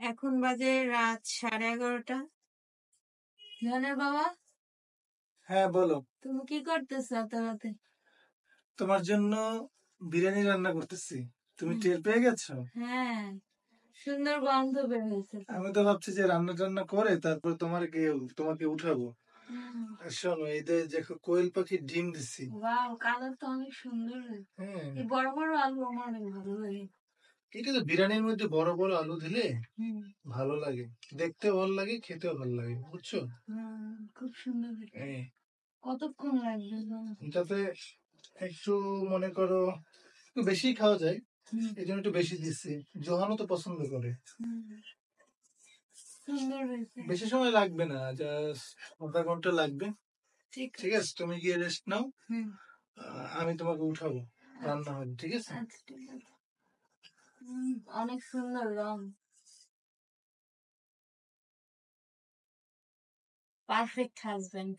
এখন বাজে রাত 11:30। জানের বাবা, হ্যাঁ বলো। তুমি কি করতেছো এত রাতে? তোমার জন্য বিরিয়ানি রান্না করতেছি, তুমি টের পেয়ে গেছো? হ্যাঁ, সুন্দর গন্ধ বের হয়েছে। আমি তো ভাবছি যে রান্না টান্না করে তারপর তোমাকে উঠাবো। আর শোনো, এই যে দেখো কোয়েল পাখির ডিম দিচ্ছি। ওয়াও, কালার তো অনেক সুন্দর। হ্যাঁ, এই বড় বড় আলু আমার অনেক ভালো লাগে। এটা তো বিরিয়ানির মধ্যে বড় বড় আলু দিলে ভালো লাগে, দেখতেও ভালো লাগে, খেতেও ভালো লাগে, বুঝছো? খুব সুন্দর। হ্যাঁ, কতক্ষণ লাগবে? এটাতে একটু মনে করো একটু বেশি খাওয়া যায়, এই জন্য একটু বেশি দিচ্ছি। জোহানও তো পছন্দ করে। সুন্দর হয়েছে। বেশি সময় লাগবে না, জাস্ট আধা ঘন্টা লাগবে। ঠিক আছে, তুমি গিয়ে রেস্ট নাও, আমি তোমাকে উঠাবো রান্না হবে, ঠিক আছে? আচ্ছা, ঠিক আছে। অনেক সুন্দর রং। Perfect husband.